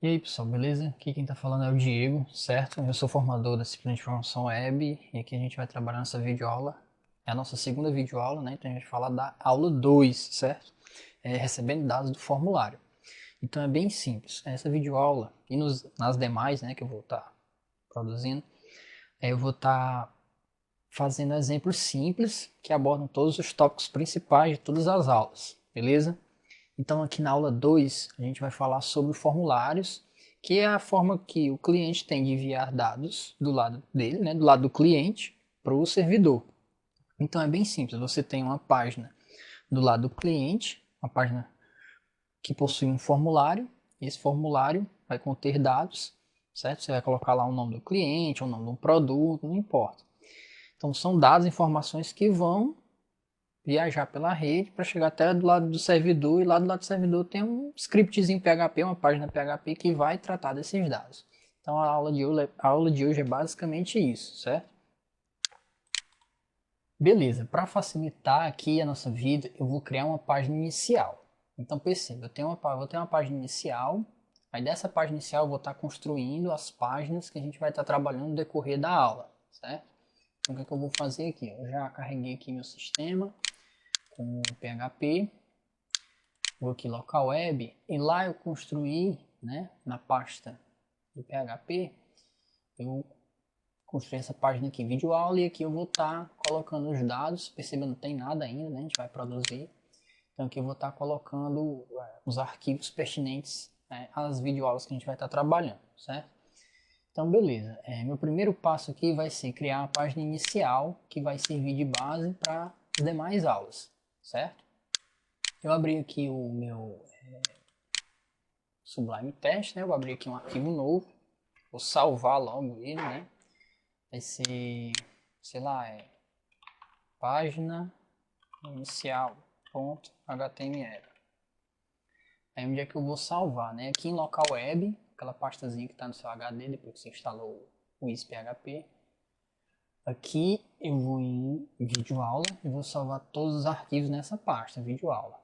E aí pessoal, beleza? Aqui quem tá falando é o Diego, certo? Eu sou formador da disciplina de Programação Web e aqui a gente vai trabalhar nessa videoaula. É a nossa segunda videoaula, né? Então a gente vai falar da aula 2, certo? Recebendo dados do formulário. Então é bem simples. Essa videoaula e nas demais, né, que eu vou estar produzindo, eu vou estar fazendo exemplos simples que abordam todos os tópicos principais de todas as aulas, beleza? Então, aqui na aula 2, a gente vai falar sobre formulários, que é a forma que o cliente tem de enviar dados do lado dele, né, do lado do cliente, para o servidor. Então, é bem simples. Você tem uma página do lado do cliente, uma página que possui um formulário. E esse formulário vai conter dados, certo? Você vai colocar lá o nome do cliente, o nome do produto, não importa. Então, são dados, informações que vão viajar pela rede para chegar até do lado do servidor, e lá do lado do servidor tem um scriptzinho PHP, uma página PHP que vai tratar desses dados. Então a aula de hoje é basicamente isso, certo? Beleza, para facilitar aqui a nossa vida, eu vou criar uma página inicial. Então perceba, vou ter uma página inicial, aí dessa página inicial eu vou estar construindo as páginas que a gente vai estar trabalhando no decorrer da aula, certo? Então o que, é que eu vou fazer aqui? Eu já carreguei aqui meu sistema com o PHP, vou aqui local web e lá eu construí, né, na pasta do PHP, eu construí essa página aqui, vídeo aula, e aqui eu vou estar colocando os dados. Perceba, não tem nada ainda, né, a gente vai produzir. Então aqui eu vou estar colocando os arquivos pertinentes, às videoaulas que a gente vai estar trabalhando, certo? Então beleza, meu primeiro passo aqui vai ser criar a página inicial que vai servir de base para as demais aulas, certo? Eu abri aqui o meu Sublime Text, né? Eu vou abrir aqui um arquivo novo, vou salvar logo ele, né? Vai ser, sei lá, página inicial.html. Aí onde é que eu vou salvar, né? Aqui em local web, aquela pastazinha que está no seu HD depois que você instalou o WIS-PHP. Aqui eu vou em vídeo aula e vou salvar todos os arquivos nessa pasta, vídeo aula.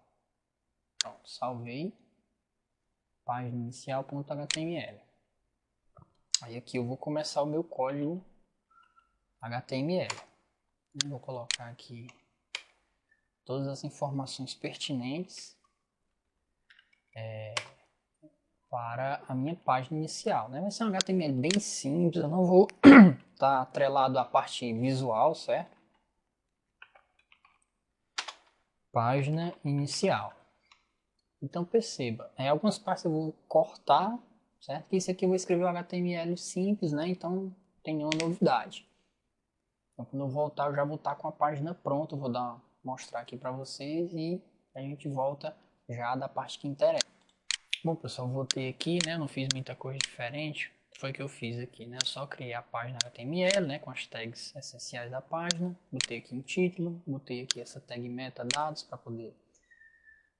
Pronto, salvei página inicial.html. Aí aqui eu vou começar o meu código HTML. Vou colocar aqui todas as informações pertinentes para a minha página inicial, né? Vai ser um HTML bem simples, eu não vou estar atrelado à parte visual, certo? Página inicial. Então perceba, algumas partes eu vou cortar, certo? Que isso aqui eu vou escrever um HTML simples, né? Então não tem nenhuma novidade. Então quando eu voltar eu já vou estar com a página pronta, eu vou mostrar aqui para vocês e a gente volta já da parte que interessa. Bom pessoal, voltei aqui, né? Eu não fiz muita coisa diferente. Foi o que eu fiz aqui, né? Eu só criei a página HTML, né? Com as tags essenciais da página. Botei aqui um título, botei aqui essa tag metadados para poder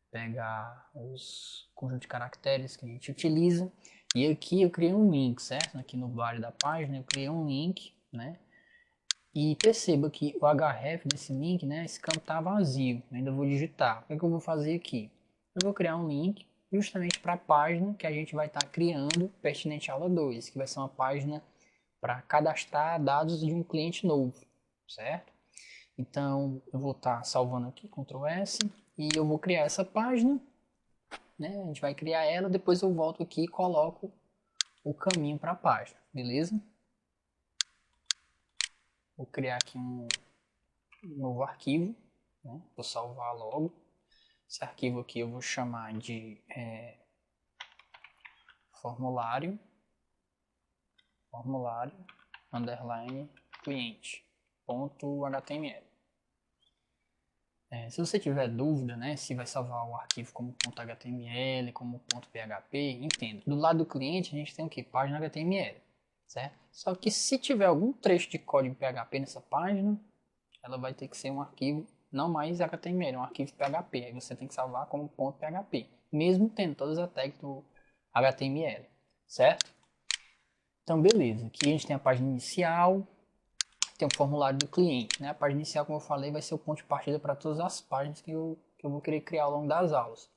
pegar os conjuntos de caracteres que a gente utiliza. E aqui eu criei um link, certo? Aqui no body da página eu criei um link, né? E perceba que o href desse link, né? Esse campo está vazio. Eu ainda vou digitar. O que, é que eu vou fazer aqui? Eu vou criar um link justamente para a página que a gente vai estar criando pertinente à aula 2, que vai ser uma página para cadastrar dados de um cliente novo, certo? Então eu vou estar salvando aqui, Ctrl S, e eu vou criar essa página, né? A gente vai criar ela, depois eu volto aqui e coloco o caminho para a página, beleza? Vou criar aqui um novo arquivo, né? Vou salvar logo. Esse arquivo aqui eu vou chamar de formulário underline cliente.html. Se você tiver dúvida, né, se vai salvar o arquivo como .html, como .php, entenda. Do lado do cliente a gente tem o que? Página HTML, certo? Só que se tiver algum trecho de código PHP nessa página, ela vai ter que ser um arquivo não mais HTML, um arquivo PHP. Aí você tem que salvar como .php, mesmo tendo todas as tags do HTML, certo? Então, beleza. Aqui a gente tem a página inicial, tem o formulário do cliente, né? A página inicial, como eu falei, vai ser o ponto de partida para todas as páginas que eu vou querer criar ao longo das aulas.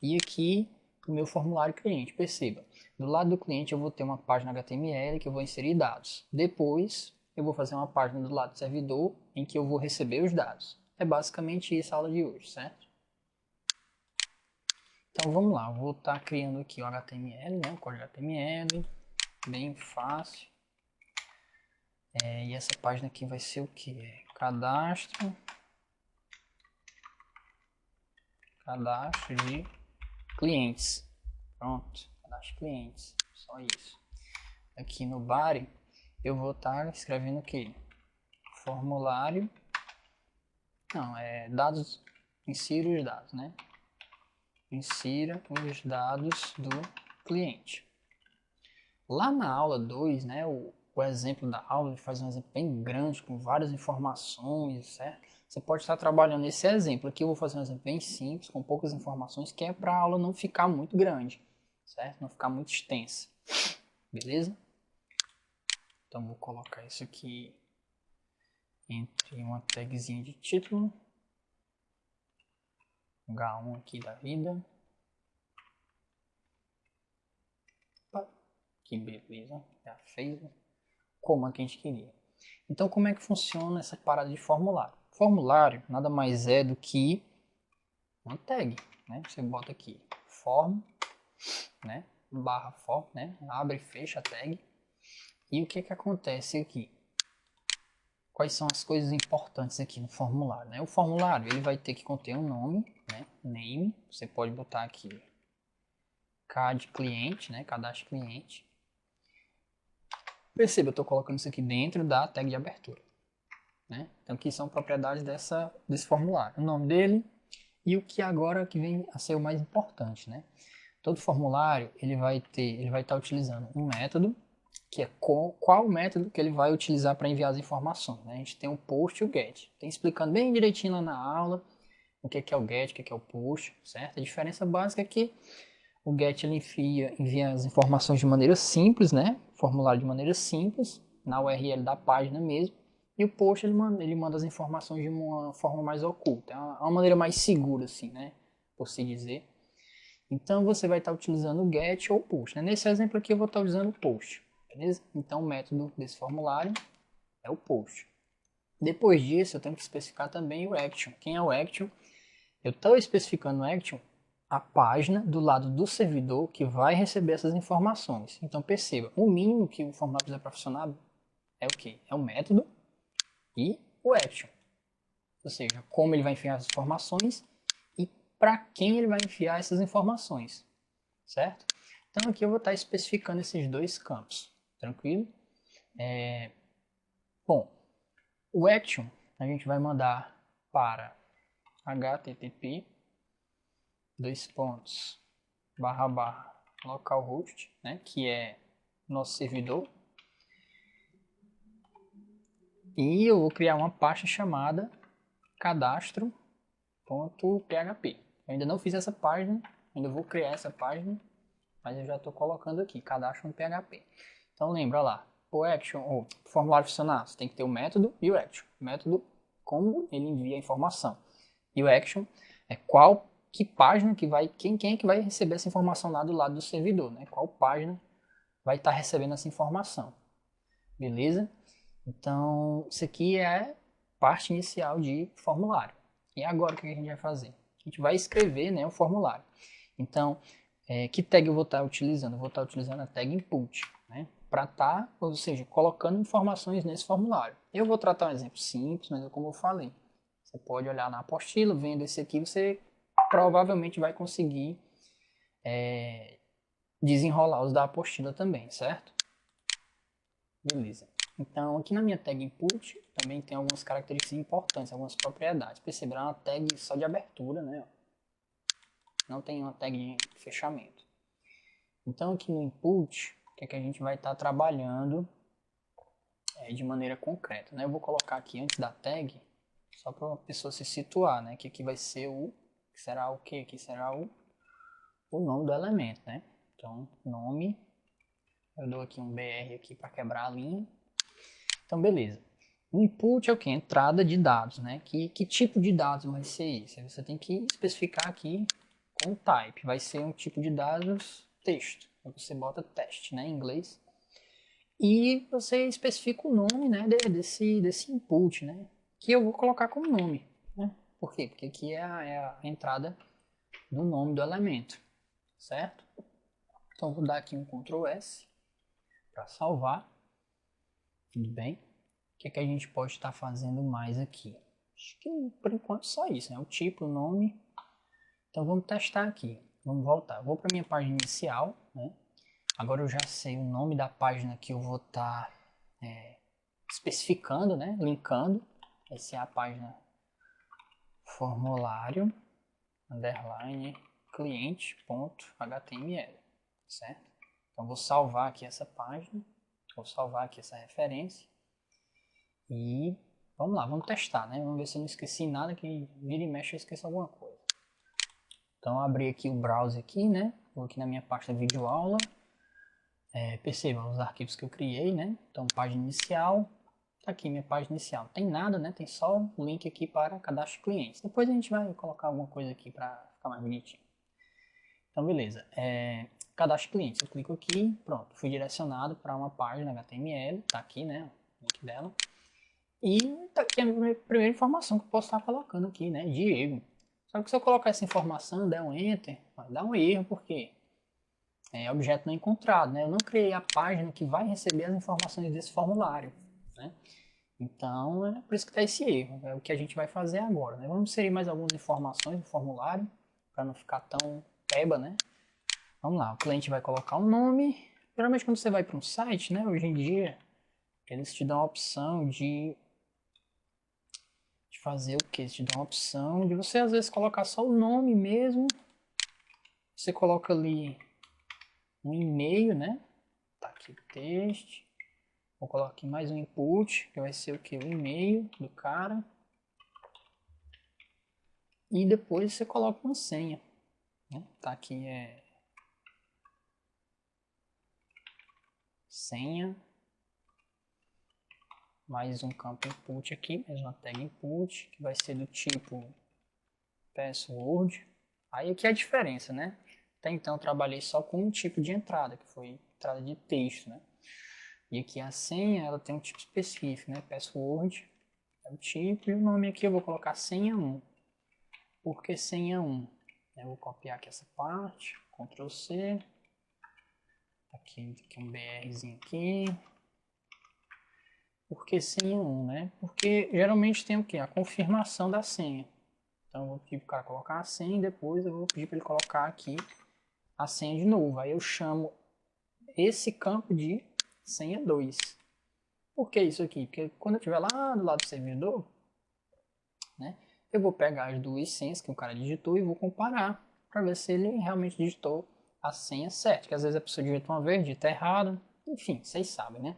E aqui o meu formulário cliente. Perceba, do lado do cliente eu vou ter uma página HTML que eu vou inserir dados. Depois eu vou fazer uma página do lado do servidor em que eu vou receber os dados. É basicamente isso a aula de hoje, certo? Então vamos lá, eu vou estar criando aqui o HTML, né, o código HTML, bem fácil. E essa página aqui vai ser o que? Cadastro de clientes. Pronto, cadastro de clientes, só isso. Aqui no body eu vou estar escrevendo o que? Formulário, não, dados, insira os dados, né? Insira os dados do cliente. Lá na aula 2, né, o exemplo da aula, ele faz um exemplo bem grande, com várias informações, certo? Você pode estar trabalhando esse exemplo. Aqui eu vou fazer um exemplo bem simples, com poucas informações, que é para a aula não ficar muito grande, certo? Não ficar muito extensa, beleza? Então vou colocar isso aqui entre uma tagzinha de título, H1 aqui da vida. Opa, que beleza, já fez como que a gente queria. Então como é que funciona essa parada de formulário? Formulário nada mais é do que uma tag, né? Você bota aqui form, né? Barra form, né? Abre e fecha a tag. E o que que acontece aqui? Quais são as coisas importantes aqui no formulário, né? O formulário ele vai ter que conter um nome, né? Name, você pode botar aqui CAD cliente, né? Cadastro cliente. Perceba, eu estou colocando isso aqui dentro da tag de abertura, né? Então aqui são propriedades desse formulário, o nome dele e o que agora que vem a ser o mais importante, né? Todo formulário ele vai estar utilizando um método que é qual método que ele vai utilizar para enviar as informações, né? A gente tem o post e o get. Tem explicando bem direitinho lá na aula o que é o get, o que é o post, certo? A diferença básica é que o get ele envia as informações de maneira simples, né? Formulário de maneira simples, na URL da página mesmo. E o post ele manda as informações de uma forma mais oculta. É uma maneira mais segura, assim, né? Por se dizer. Então você vai estar utilizando o get ou o post, né? Nesse exemplo aqui eu vou estar usando o post, beleza? Então o método desse formulário é o post. Depois disso eu tenho que especificar também o action. Quem é o action? Eu estou especificando o action a página do lado do servidor que vai receber essas informações. Então perceba, o mínimo que o formulário precisa para funcionar é o que? É o método e o action. Ou seja, como ele vai enviar as informações e para quem ele vai enviar essas informações, certo? Então aqui eu vou estar especificando esses dois campos, tranquilo? Bom, o action a gente vai mandar para http localhost, né, que é nosso servidor, e eu vou criar uma pasta chamada cadastro.php. Eu ainda não fiz essa página, ainda vou criar essa página, mas eu já estou colocando aqui cadastro.php. Então lembra lá, o action, ou formulário funcionar, você tem que ter o método e o action. O método, como ele envia a informação, e o action é que página que vai, quem é que vai receber essa informação lá do lado do servidor, né? Qual página vai estar recebendo essa informação, beleza? Então, isso aqui é a parte inicial de formulário. E agora o que a gente vai fazer? A gente vai escrever, né, o formulário. Então, que tag eu vou estar utilizando? Eu vou estar utilizando a tag input, né, para estar, ou seja, colocando informações nesse formulário. Eu vou tratar um exemplo simples, mas como eu falei, você pode olhar na apostila, vendo esse aqui, você provavelmente vai conseguir desenrolar os da apostila também, certo? Beleza. Então, aqui na minha tag input, também tem algumas características importantes, algumas propriedades. Perceberá uma tag só de abertura, né? Não tem uma tag de fechamento. Então, aqui no input, o que é que a gente vai estar trabalhando de maneira concreta, né? Eu vou colocar aqui antes da tag, só para a pessoa se situar, né? Que aqui vai ser que será o quê? Aqui será o nome do elemento, né? Então, nome, eu dou aqui um BR aqui para quebrar a linha. Então, beleza. O input é o que? Entrada de dados, né? Que tipo de dados vai ser isso? Você tem que especificar aqui um type, vai ser um tipo de dados texto. Você bota teste, né, em inglês. E você especifica o nome, né, desse input, né, que eu vou colocar como nome, né? Por quê? Porque aqui é a entrada do nome do elemento, certo? Então vou dar aqui um Ctrl S para salvar. Tudo bem? O que é que a gente pode estar fazendo mais aqui? Acho que por enquanto só isso, né? O tipo, o nome. Então vamos testar aqui. Vamos voltar. Vou para minha página inicial, né? Agora eu já sei o nome da página que eu vou estar especificando, né? Linkando. Essa é a página formulário underline cliente.html, certo? Então vou salvar aqui essa página, vou salvar aqui essa referência e vamos lá, vamos testar, né? Vamos ver se eu não esqueci nada, que vira e mexe eu esqueço alguma coisa. Então abri aqui o browser aqui, né? Vou aqui na minha pasta vídeo aula. Percebam os arquivos que eu criei, né? Então página inicial, tá aqui minha página inicial. Não tem nada, né? Tem só o link aqui para cadastro de clientes. Depois a gente vai colocar alguma coisa aqui para ficar mais bonitinho. Então beleza, cadastro de clientes. Eu clico aqui, pronto, fui direcionado para uma página HTML, tá aqui, né? O link dela. E tá aqui a minha primeira informação que eu posso estar colocando aqui, né? Diego. Só que se eu colocar essa informação, der um enter, vai dar um erro, porque é objeto não encontrado, né? Eu não criei a página que vai receber as informações desse formulário, né? Então, é por isso que está esse erro. É o que a gente vai fazer agora, né? Vamos inserir mais algumas informações no formulário, para não ficar tão peba, né? Vamos lá, o cliente vai colocar o nome. Geralmente quando você vai para um site, né? Hoje em dia, eles te dão a opção de fazer o que? Eles te dão a opção de você às vezes colocar só o nome mesmo. Você coloca ali um e-mail, né? Tá aqui o texto. Vou colocar aqui mais um input, que vai ser o que? O e-mail do cara. E depois você coloca uma senha, né? Tá aqui senha. Mais um campo input aqui, mais uma tag input, que vai ser do tipo password. Aí aqui é a diferença, né? Até então eu trabalhei só com um tipo de entrada, que foi entrada de texto, né? E aqui a senha, ela tem um tipo específico, né? Password é o tipo, e o nome aqui eu vou colocar senha 1. Por que senha 1? Eu vou copiar aqui essa parte, Ctrl C. Aqui um BRzinho aqui. Por que senha 1, né? Porque geralmente tem o quê? A confirmação da senha. Então eu vou pedir para o cara colocar a senha e depois eu vou pedir para ele colocar aqui a senha de novo. Aí eu chamo esse campo de senha 2. Por que isso aqui? Porque quando eu estiver lá do lado do servidor, né, eu vou pegar as duas senhas que o cara digitou e vou comparar para ver se ele realmente digitou a senha certa. Que às vezes a pessoa digita uma vez, digita errado. Enfim, vocês sabem, né?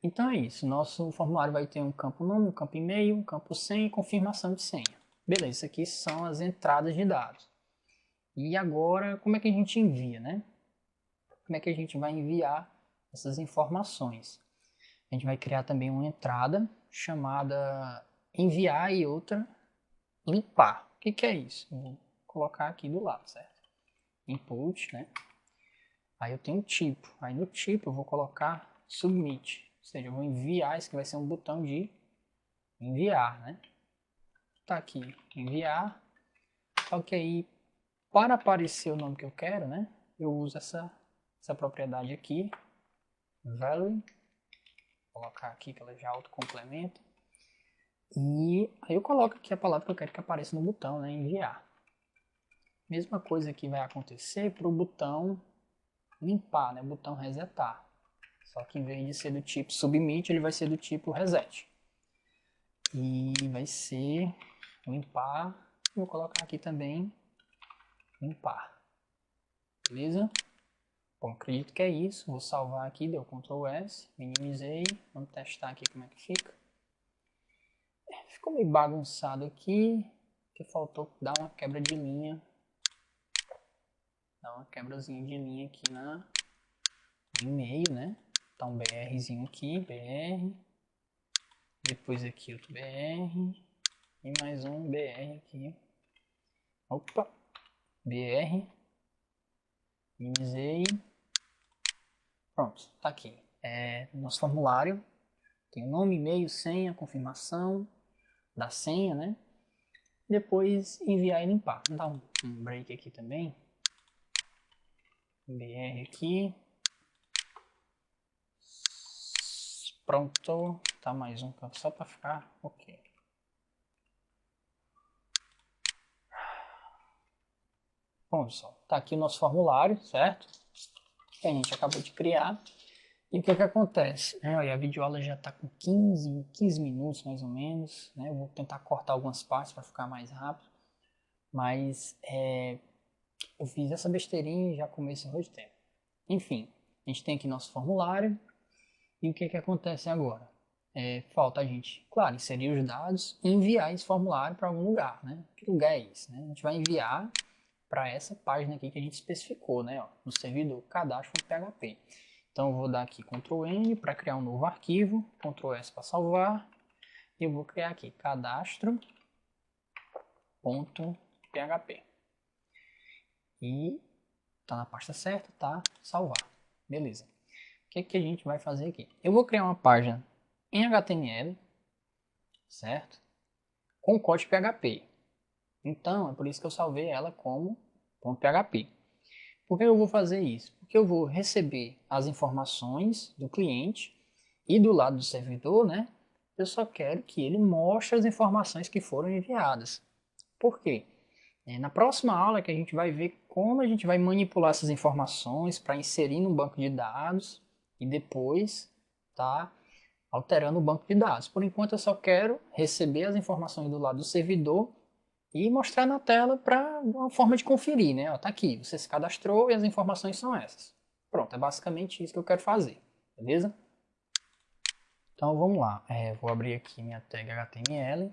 Então é isso. Nosso formulário vai ter um campo nome, um campo e-mail, um campo senha e confirmação de senha. Beleza, isso aqui são as entradas de dados. E agora, como é que a gente envia, né? Como é que a gente vai enviar essas informações? A gente vai criar também uma entrada chamada enviar e outra limpar. O que é isso? Eu vou colocar aqui do lado, certo? Input, né? Aí eu tenho um tipo. Aí no tipo eu vou colocar submit. Ou seja, eu vou enviar, isso que vai ser um botão de enviar, né? Tá aqui, enviar. Só que aí, para aparecer o nome que eu quero, né? Eu uso essa propriedade aqui, value. Vou colocar aqui que ela já autocomplementa. E aí eu coloco aqui a palavra que eu quero que apareça no botão, né? Enviar. Mesma coisa que vai acontecer para o botão limpar, né? O botão resetar. Só que em vez de ser do tipo submit, ele vai ser do tipo reset. E vai ser limpar. Vou colocar aqui também limpar. Beleza? Bom, acredito que é isso. Vou salvar aqui, deu Ctrl S, minimizei. Vamos testar aqui como é que fica. Ficou meio bagunçado aqui, porque faltou dar uma quebra de linha. Dar uma quebrazinha de linha aqui no e-mail, né? Então um BRzinho aqui, BR. Depois aqui outro BR. E mais um BR aqui. Opa! br, minimizei. Pronto, tá aqui. Nosso formulário tem o nome, e-mail, senha, confirmação da senha, né? Depois enviar e limpar. Vou dar um break aqui também. BR aqui. Pronto. Tá mais um só para ficar ok. Bom, pessoal, tá aqui o nosso formulário, certo? Que a gente acabou de criar. E o que que acontece? Olha, a videoaula já está com 15 minutos mais ou menos, né? Eu vou tentar cortar algumas partes para ficar mais rápido, mas eu fiz essa besteirinha e já comecei hoje tempo. Enfim, a gente tem aqui nosso formulário e o que que acontece agora? Falta a gente, claro, inserir os dados e enviar esse formulário para algum lugar, né? Que lugar é esse, né? A gente vai enviar para essa página aqui que a gente especificou, né? Ó, no servidor cadastro.php. Então eu vou dar aqui Ctrl N para criar um novo arquivo, Ctrl S para salvar, e eu vou criar aqui cadastro.php. E tá na pasta certa, tá? Salvar. Beleza. O que que a gente vai fazer aqui? Eu vou criar uma página em HTML, certo? Com código PHP. Então é por isso que eu salvei ela como .php. Por que eu vou fazer isso? Porque eu vou receber as informações do cliente e do lado do servidor, né? Eu só quero que ele mostre as informações que foram enviadas. Por quê? Na próxima aula que a gente vai ver como a gente vai manipular essas informações para inserir no banco de dados e depois tá alterando o banco de dados. Por enquanto eu só quero receber as informações do lado do servidor e mostrar na tela para uma forma de conferir, né? Ó, tá aqui, você se cadastrou e as informações são essas. Pronto, é basicamente isso que eu quero fazer, beleza? Então vamos lá, vou abrir aqui minha tag HTML.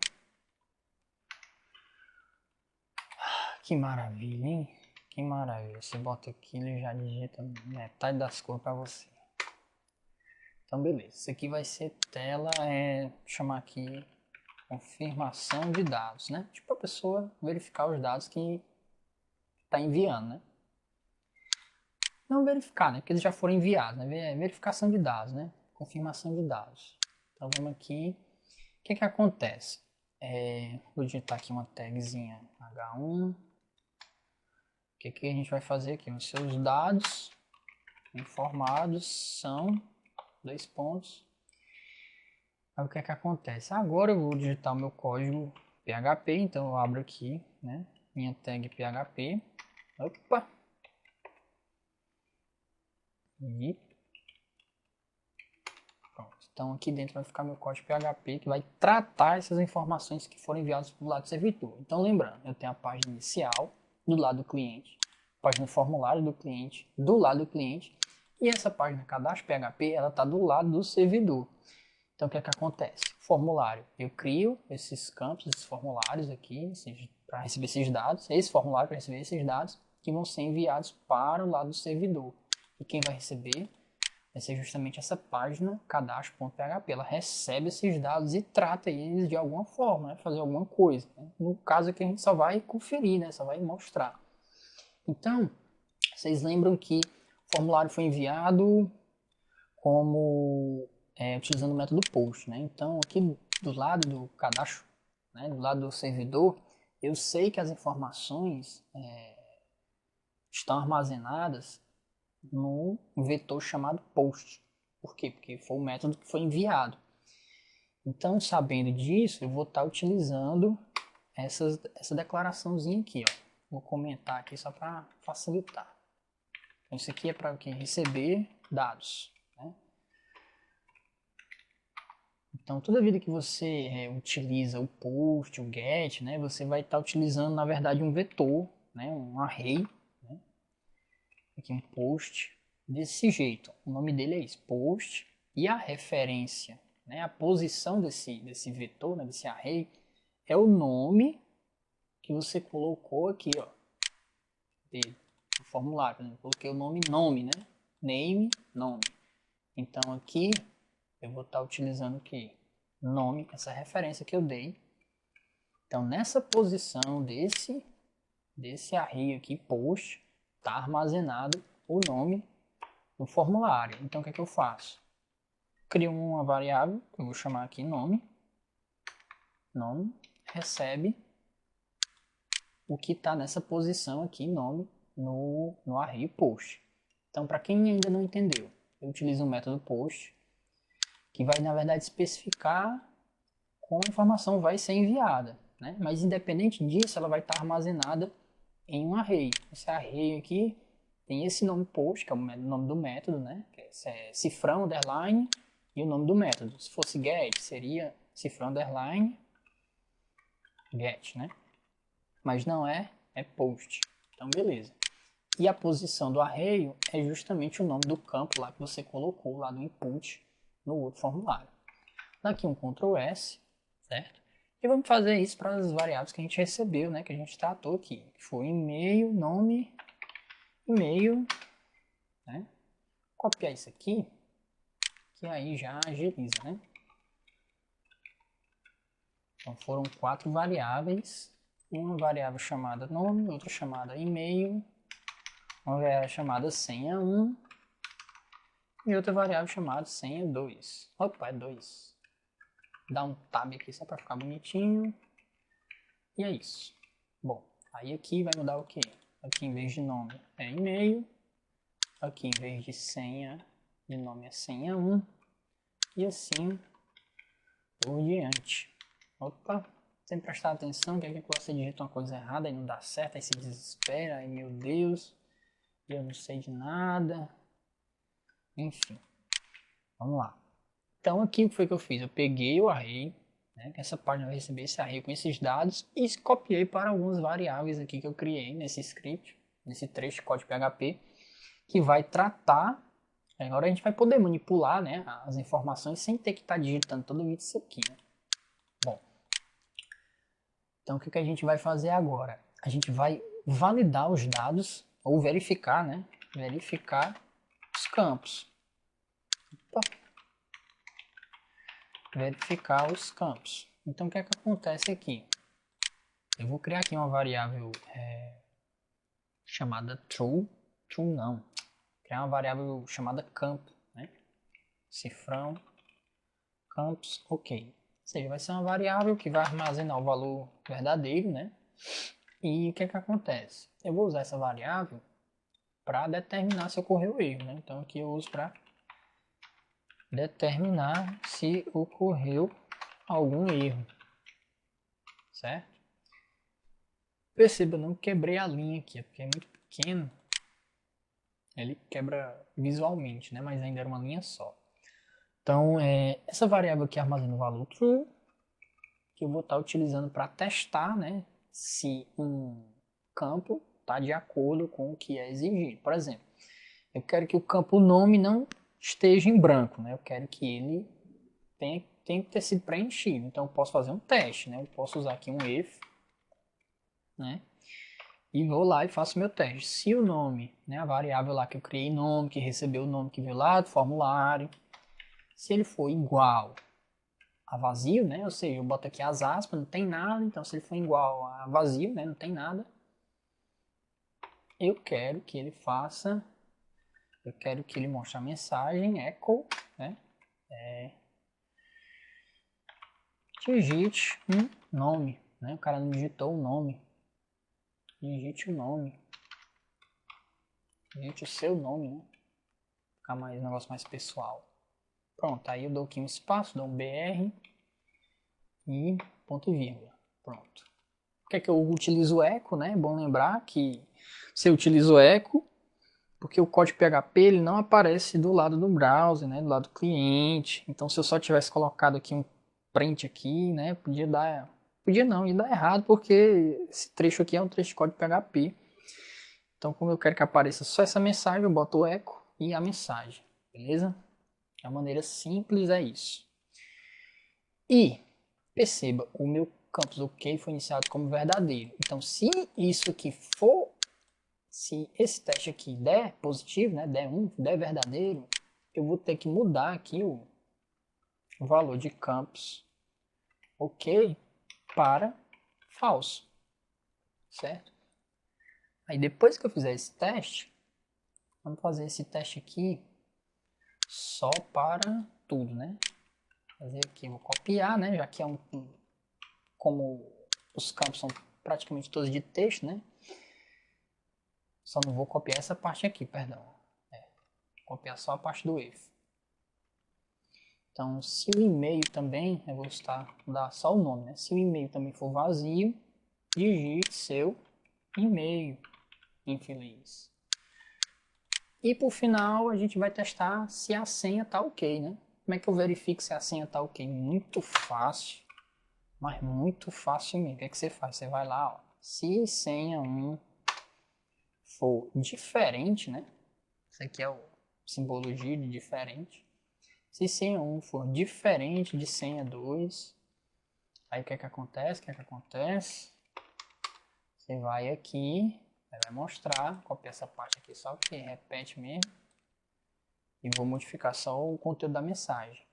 Que maravilha, hein? Que maravilha, você bota aqui e já digita metade das cores para você. Então beleza, isso aqui vai ser tela, chamar aqui confirmação de dados, né? Tipo a pessoa verificar os dados que está enviando, né? Não verificar, né? Porque eles já foram enviados, né? Verificação de dados, né? Confirmação de dados. Então vamos aqui. O que que acontece? Vou digitar aqui uma tagzinha H1. O que que a gente vai fazer aqui? Os seus dados informados são dois pontos. Aí o que que acontece? Agora eu vou digitar o meu código PHP, então eu abro aqui, né? Minha tag PHP. Opa! E pronto. Então aqui dentro vai ficar meu código PHP que vai tratar essas informações que foram enviadas do lado do servidor. Então lembrando, eu tenho a página inicial do lado do cliente, a página formulário do cliente do lado do cliente e essa página cadastro PHP ela está do lado do servidor. Então o que é que acontece? Formulário, eu crio esses campos, esses formulários aqui para receber esses dados, esse formulário para receber esses dados que vão ser enviados para o lado do servidor. E quem vai receber vai ser justamente essa página cadastro.php. Ela recebe esses dados e trata eles de alguma forma, né? Fazer alguma coisa. Né? No caso aqui a gente só vai conferir, né? Só vai mostrar. Então, vocês lembram que o formulário foi enviado como utilizando o método POST. Né? Então, aqui do lado do cadastro, né? Do lado do servidor, eu sei que as informações estão armazenadas num vetor chamado post. Por quê? Porque foi o método que foi enviado. Então, sabendo disso, eu vou estar utilizando essa declaraçãozinha aqui. Ó. Vou comentar aqui só para facilitar. Então, isso aqui é para quem receber dados. Né? Então, toda vida que você utiliza o post, o get, né, você vai estar utilizando, na verdade, um vetor, né, um array. Né? Aqui um post desse jeito. O nome dele é isso, post, e a referência, né, a posição desse vetor, né, desse array, é o nome que você colocou aqui, ó, no formulário. Por exemplo, coloquei o nome, né, name, nome. Então aqui eu vou estar utilizando aqui nome, essa referência que eu dei. Então nessa posição desse array aqui, post, está armazenado o nome do formulário. Então, o que é que eu faço? Crio uma variável, que eu vou chamar aqui nome, recebe o que está nessa posição aqui, nome, no array post. Então, para quem ainda não entendeu, eu utilizo um método post, que vai, na verdade, especificar como a informação vai ser enviada, né? Mas, independente disso, ela vai estar armazenada em um array. Esse array aqui tem esse nome post, que é o nome do método, né? Que é cifrão, underline, e o nome do método. Se fosse get, seria cifrão, underline, get, né? Mas não é post. Então, beleza. E a posição do array é justamente o nome do campo lá que você colocou lá no input no outro formulário. Daqui um Ctrl S, certo? E vamos fazer isso para as variáveis que a gente recebeu, né? Que a gente tratou aqui. Que foi e-mail, nome, e-mail, né? Copiar isso aqui, que aí já agiliza, né? Então foram 4 variáveis. Uma variável chamada nome, outra chamada e-mail, uma variável chamada senha 1 e outra variável chamada senha 2. Opa, é 2. Dá um tab aqui só para ficar bonitinho. E é isso. Bom, aí aqui vai mudar o que? Aqui em vez de nome é e-mail. Aqui em vez de senha de nome é senha 1. E assim por diante. Opa, sem prestar atenção, que aqui você digita uma coisa errada e não dá certo, aí se desespera, aí meu Deus, eu não sei de nada. Enfim, vamos lá. Então aqui o que foi que eu fiz? Eu peguei o array, né, que essa página vai receber esse array com esses dados e copiei para algumas variáveis aqui que eu criei nesse script, nesse trecho de código PHP, que vai tratar. Agora a gente vai poder manipular, né, as informações sem ter que estar digitando todo isso aqui, né? Bom, então o que a gente vai fazer agora? A gente vai validar os dados, ou verificar, né? Verificar os campos. Opa. Verificar os campos. Então o que é que acontece aqui? Eu vou criar aqui uma variável chamada true. True não. Criar uma variável chamada campo, né? Cifrão, campos, ok. Ou seja, vai ser uma variável que vai armazenar o valor verdadeiro, né? E o que é que acontece? Eu vou usar essa variável para determinar se ocorreu erro, né? Então aqui eu uso para determinar se ocorreu algum erro, certo? Perceba, eu não quebrei a linha aqui, porque é muito pequeno. Ele quebra visualmente, né? Mas ainda era uma linha só. Então, essa variável aqui armazena o valor true, que eu vou estar utilizando para testar, né, se um campo está de acordo com o que é exigido. Por exemplo, eu quero que o campo nome não esteja em branco, né? Eu quero que ele tenha que ter sido preenchido. Então eu posso fazer um teste, né? Eu posso usar aqui um if, né? E vou lá e faço meu teste. Se o nome, né, a variável lá que eu criei nome, que recebeu o nome que veio lá do formulário, se ele for igual a vazio, né? Ou seja, eu boto aqui as aspas, não tem nada. Então se ele for igual a vazio, né, não tem nada, eu quero que ele faça, eu quero que ele mostre a mensagem echo, né? Digite um nome, né? O cara não digitou o nome. Digite o nome. Digite o seu nome, né? Ficar mais um negócio mais pessoal. Pronto, aí eu dou aqui um espaço, dou um BR e ponto e vírgula. Pronto. Por que é que eu utilizo o echo, né? É bom lembrar que você utiliza o echo porque o código PHP ele não aparece do lado do browser, né? Do lado do cliente. Então se eu só tivesse colocado aqui um print aqui, né? Podia dar... Podia não, ia dar errado porque esse trecho aqui é um trecho de código PHP. Então como eu quero que apareça só essa mensagem, eu boto o echo e a mensagem, beleza? A maneira simples é isso. E perceba, o meu campus OK foi iniciado como verdadeiro. Então se isso aqui for, se esse teste aqui der positivo, né, der verdadeiro, eu vou ter que mudar aqui o valor de campus OK para falso, certo? Aí depois que eu fizer esse teste, vamos fazer esse teste aqui só para tudo, né? Fazer aqui, vou copiar, né? Já que é como os campos são praticamente todos de texto, né? Só não vou copiar essa parte aqui, perdão. Vou copiar só a parte do if. Então, se o e-mail também, eu vou dar só o nome, né? Se o e-mail também for vazio, digite seu e-mail infeliz. E por final, a gente vai testar se a senha tá ok, né? Como é que eu verifico se a senha tá ok? Muito fácil, mas muito fácil mesmo. O que é que você faz? Você vai lá, ó. Se senha 1 for diferente, né? Isso aqui é o simbologia de diferente. Se senha 1 for diferente de senha 2, aí o que é que acontece? Você vai aqui, vai mostrar, copia essa parte aqui só que repete mesmo. E vou modificar só o conteúdo da mensagem.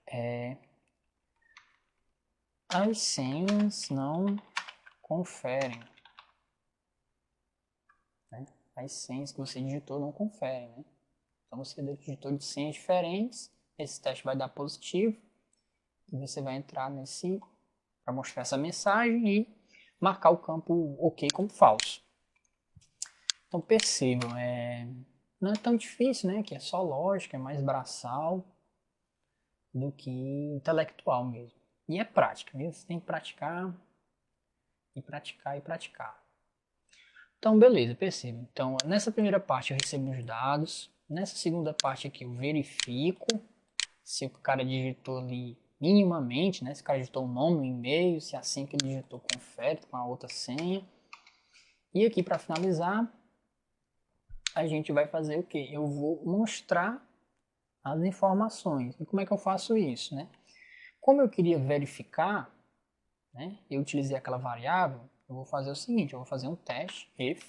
As senhas não conferem. Né? As senhas que você digitou não conferem. Né? Então você digitou de senhas diferentes. Esse teste vai dar positivo. E você vai entrar nesse para mostrar essa mensagem e marcar o campo OK como falso. Então percebam, não é tão difícil, né? Que é só lógica, é mais braçal do que intelectual mesmo. E é prática, mesmo. Você tem que praticar e praticar e praticar. Então, beleza, perceba. Então, nessa primeira parte eu recebo os dados. Nessa segunda parte aqui eu verifico se o cara digitou ali minimamente, né? Se o cara digitou o nome, o e-mail, se a senha que ele digitou confere com a outra senha. E aqui para finalizar, a gente vai fazer o quê? Eu vou mostrar as informações. E como é que eu faço isso, né? Como eu queria verificar, né? Eu utilizei aquela variável, eu vou fazer o seguinte, eu vou fazer um teste, if,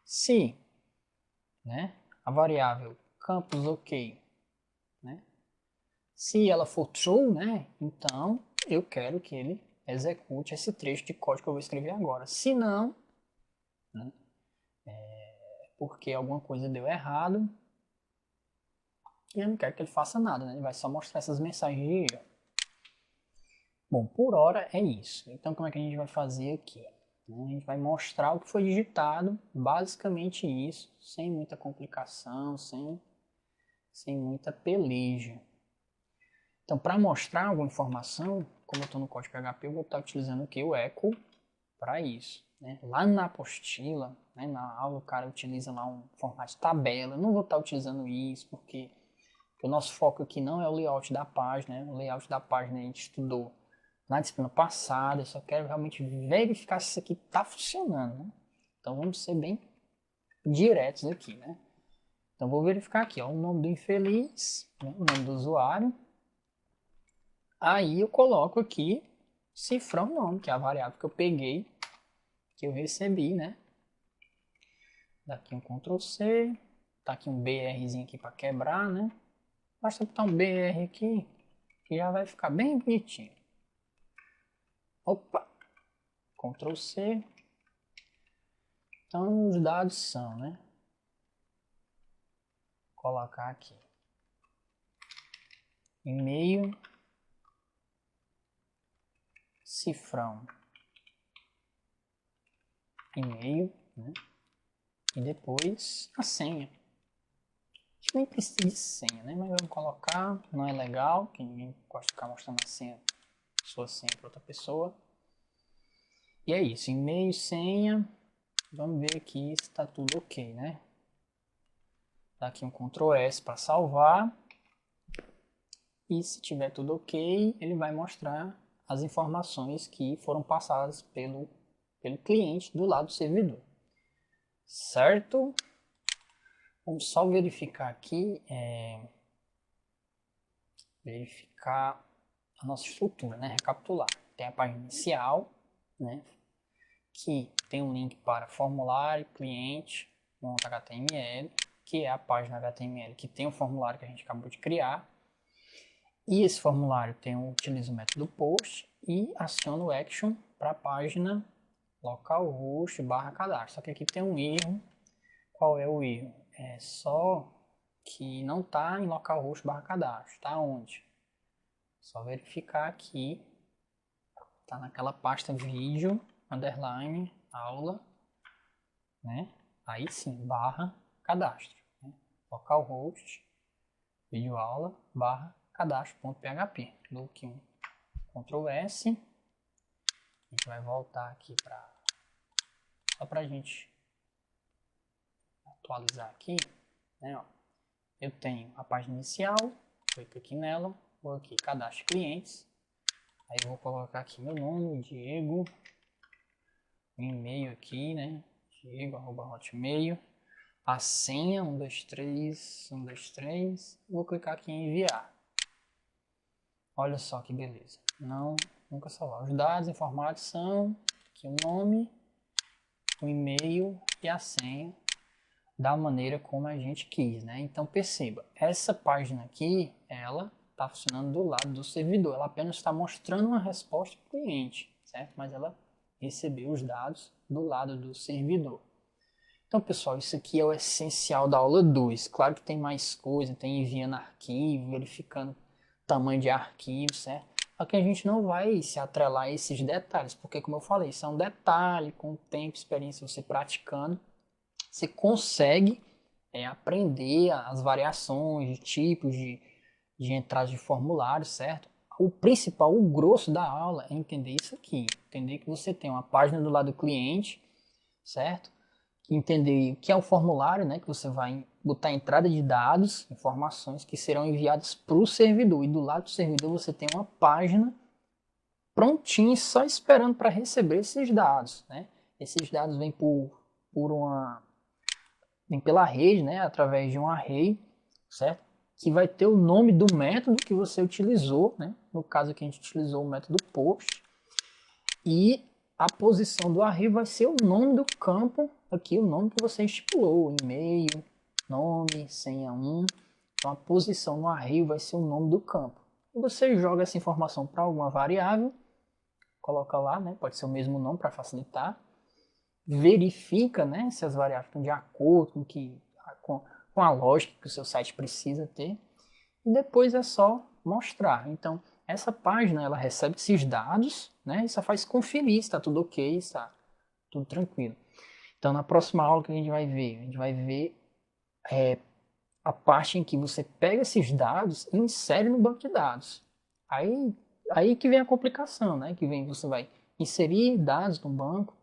se, né? A variável campus OK, né? Se ela for true, né? Então eu quero que ele execute esse trecho de código que eu vou escrever agora. Se não, né? Porque alguma coisa deu errado, e eu não quero que ele faça nada, né? Ele vai só mostrar essas mensagens de erro. Bom, por hora é isso. Então como é que a gente vai fazer aqui? A gente vai mostrar o que foi digitado, basicamente isso, sem muita complicação, sem muita peleja. Então, para mostrar alguma informação, como eu estou no código PHP, eu vou estar utilizando aqui o echo para isso. Né? Lá na apostila, né, na aula, o cara utiliza lá um formato de tabela. Eu não vou estar utilizando isso, porque o nosso foco aqui não é o layout da página. Né? O layout da página a gente estudou na disciplina passada. Eu só quero realmente verificar se isso aqui está funcionando. Né? Então, vamos ser bem diretos aqui. Né? Então, vou verificar aqui ó, o nome do infeliz, né, o nome do usuário. Aí eu coloco aqui cifrão nome, que é a variável que eu peguei, que eu recebi, né? Daqui um Ctrl C, tá aqui um BRzinho aqui para quebrar, né? Basta botar um BR aqui, que já vai ficar bem bonitinho. Opa! Ctrl C. Então os dados são, né? Vou colocar aqui. E-mail, cifrão, e-mail, né? E depois a senha. A gente nem precisa de senha, né? Mas vamos colocar, não é legal, que ninguém gosta de ficar mostrando a senha, sua senha para outra pessoa. E é isso, e-mail, senha. Vamos ver aqui se está tudo ok, né? Dá aqui um Ctrl S para salvar. E se tiver tudo ok, ele vai mostrar as informações que foram passadas pelo cliente do lado do servidor. Certo? Vamos só verificar aqui, verificar a nossa estrutura, né? Recapitular. Tem a página inicial, né? Que tem um link para formulário, cliente, .html, que é a página HTML que tem o formulário que a gente acabou de criar. E esse formulário utiliza o método post e aciona o action para a página localhost/cadastro. Só que aqui tem um erro, Qual é o erro? É só que não está em localhost / cadastro. Está onde? Só verificar aqui. Está naquela pasta vídeo, underline, aula, né? Aí sim, / cadastro. Né? Localhost, vídeo aula, / cadastro.php. Dou aqui um Ctrl S. A gente vai voltar aqui só para a gente atualizar aqui, né? Ó, eu tenho a página inicial, clico aqui nela, vou aqui cadastro clientes, aí eu vou colocar aqui meu nome, Diego, o e-mail aqui, né? Diego@hotmail, a senha 123 123, vou clicar aqui em enviar. Olha só que beleza. Nunca salvar. Os dados informados são aqui o nome, o e-mail e a senha da maneira como a gente quis, né? Então perceba, essa página aqui, ela está funcionando do lado do servidor, ela apenas está mostrando uma resposta para o cliente, certo? Mas ela recebeu os dados do lado do servidor. Então pessoal, isso aqui é o essencial da aula 2. Claro que tem mais coisa, tem enviando arquivo, verificando tamanho de arquivo, certo? Só que a gente não vai se atrelar a esses detalhes, porque como eu falei, isso é um detalhe, com o tempo, experiência, você praticando, você consegue aprender as variações de tipos de entrada de formulário, certo? O principal, o grosso da aula é entender isso aqui, entender que você tem uma página do lado do cliente, certo? Entender o que é o formulário, né? Que você vai botar a entrada de dados, informações que serão enviadas para o servidor, e do lado do servidor você tem uma página prontinha só esperando para receber esses dados, né? Esses dados vêm vem pela rede, né, através de um array, certo? Que vai ter o nome do método que você utilizou, né? No caso aqui a gente utilizou o método post, e a posição do array vai ser o nome do campo, aqui o nome que você estipulou, e-mail, nome, senha 1. Então a posição no array vai ser o nome do campo. E você joga essa informação para alguma variável, coloca lá, né? Pode ser o mesmo nome para facilitar. Verifica, né, se as variáveis estão de acordo com a lógica que o seu site precisa ter, e depois é só mostrar. Então, essa página ela recebe esses dados, né, e só faz conferir se está tudo ok, se está tudo tranquilo. Então, na próxima aula que a gente vai ver a parte em que você pega esses dados e insere no banco de dados. Aí que vem a complicação, né, que vem, você vai inserir dados no banco,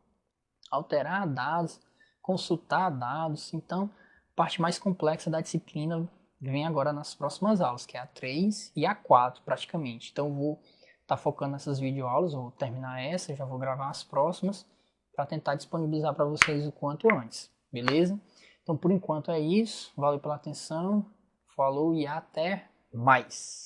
alterar dados, consultar dados. Então, a parte mais complexa da disciplina vem agora nas próximas aulas, que é a 3 e a 4 praticamente. Então, eu vou estar focando nessas videoaulas, vou terminar essa, já vou gravar as próximas, para tentar disponibilizar para vocês o quanto antes, beleza? Então, por enquanto é isso, valeu pela atenção, falou e até mais!